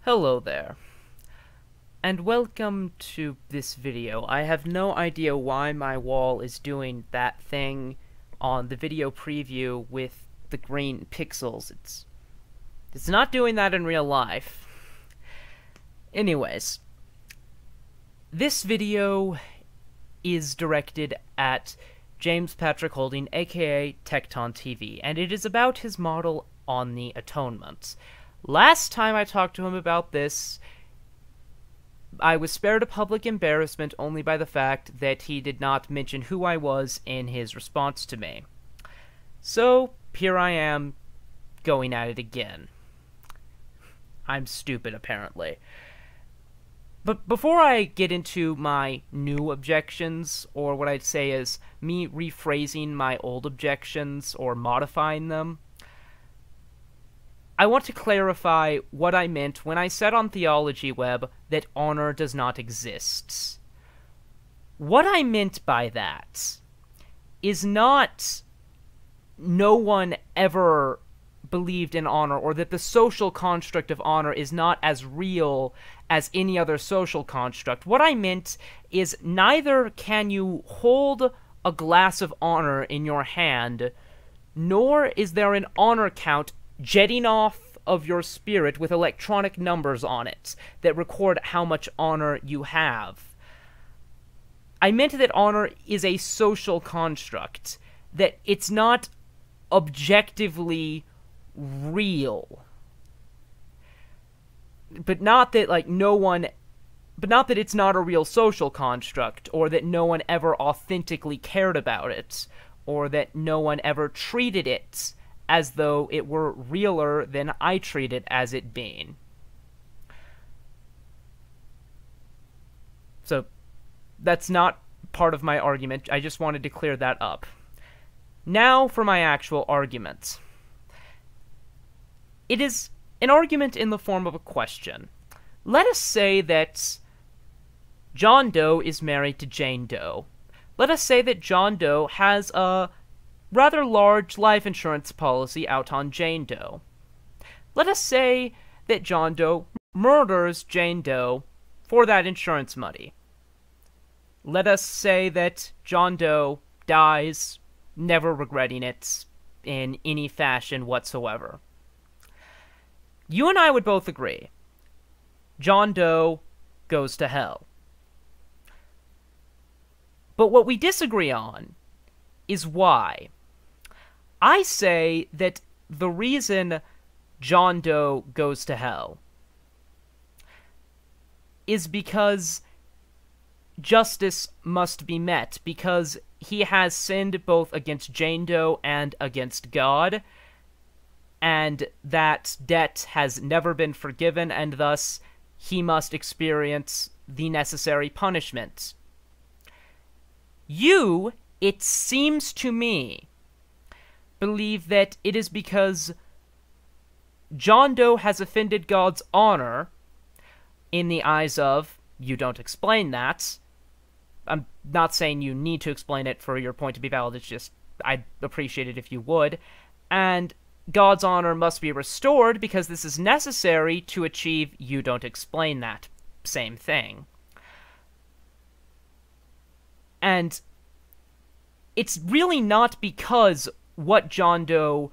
Hello there, and welcome to this video. I have no idea why my wall is doing that thing on the video preview with the green pixels. It's not doing that in real life. Anyways, this video is directed at James Patrick Holding, aka Tecton TV, and it is about his model on the atonement. Last time I talked to him about this, I was spared a public embarrassment only by the fact that he did not mention who I was in his response to me. So, here I am, going at it again. I'm stupid, apparently. But before I get into my new objections, or what I'd say is me rephrasing my old objections or modifying them, I want to clarify what I meant when I said on Theology Web that honor does not exist. What I meant by that is not no one ever believed in honor, or that the social construct of honor is not as real as any other social construct. What I meant is neither can you hold a glass of honor in your hand, nor is there an honor count jetting off of your spirit with electronic numbers on it that record how much honor you have. I meant that honor is a social construct, that it's not objectively real. But not that, it's not a real social construct, or that no one ever authentically cared about it, or that no one ever treated it as though it were realer than I treat it as it being. So, that's not part of my argument. I just wanted to clear that up. Now for my actual argument. It is an argument in the form of a question. Let us say that John Doe is married to Jane Doe. Let us say that John Doe has a rather large life insurance policy out on Jane Doe. Let us say that John Doe murders Jane Doe for that insurance money. Let us say that John Doe dies, never regretting it in any fashion whatsoever. You and I would both agree. John Doe goes to hell. But what we disagree on is why. I say that the reason John Doe goes to hell is because justice must be met, because he has sinned both against Jane Doe and against God, and that debt has never been forgiven, and thus he must experience the necessary punishment. You, it seems to me, believe that it is because John Doe has offended God's honor in the eyes of, you don't explain that. I'm not saying you need to explain it for your point to be valid, it's just, I'd appreciate it if you would. And God's honor must be restored because this is necessary to achieve you don't explain that. Same thing. And it's really not because what John Doe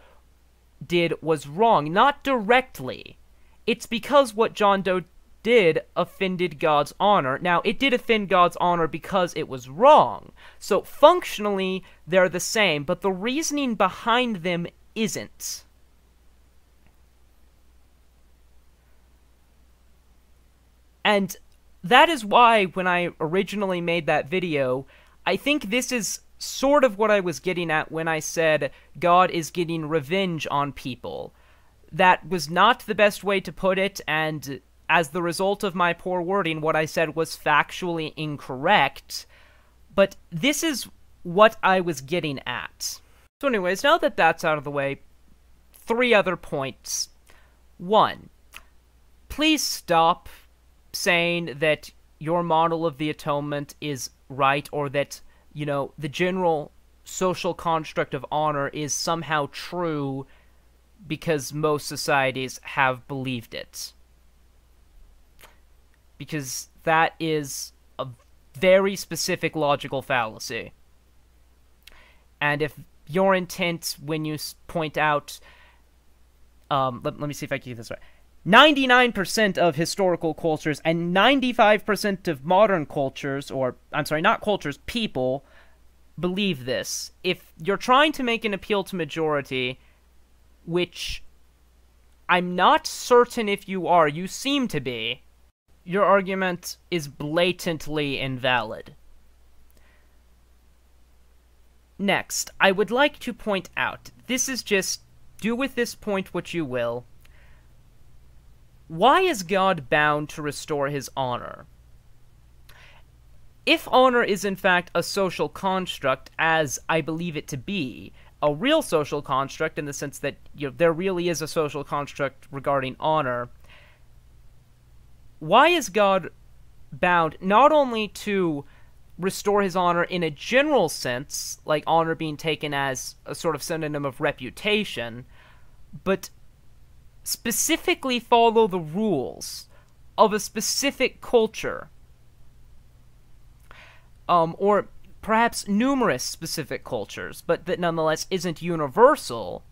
did was wrong, not directly. It's because what John Doe did offended God's honor. Now, it did offend God's honor because it was wrong. So functionally, they're the same, but the reasoning behind them isn't. And that is why, when I originally made that video, I think this is sort of what I was getting at when I said God is getting revenge on people. That was not the best way to put it, and as the result of my poor wording, what I said was factually incorrect, but this is what I was getting at. So anyways, now that that's out of the way, 3 other points. 1. Please stop saying that your model of the atonement is right, or that, the general social construct of honor is somehow true because most societies have believed it. because that is a very specific logical fallacy. And if your intent when you point out, let me see if I can get this right, 99% of historical cultures and 95% of modern cultures, or, I'm sorry, not cultures, people, believe this. If you're trying to make an appeal to majority, which I'm not certain if you are, you seem to be, your argument is blatantly invalid. Next, I would like to point out, this is just, do with this point what you will. Why is God bound to restore his honor? If honor is in fact a social construct, as I believe it to be, a real social construct in the sense that there really is a social construct regarding honor, why is God bound not only to restore his honor in a general sense, like honor being taken as a sort of synonym of reputation, but specifically follow the rules of a specific culture, or perhaps numerous specific cultures, but that nonetheless isn't universal?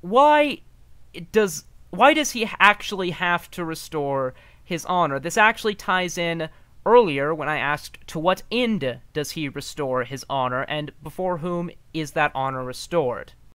Why does he actually have to restore his honor? This actually ties in earlier when I asked to what end does he restore his honor, and before whom is that honor restored?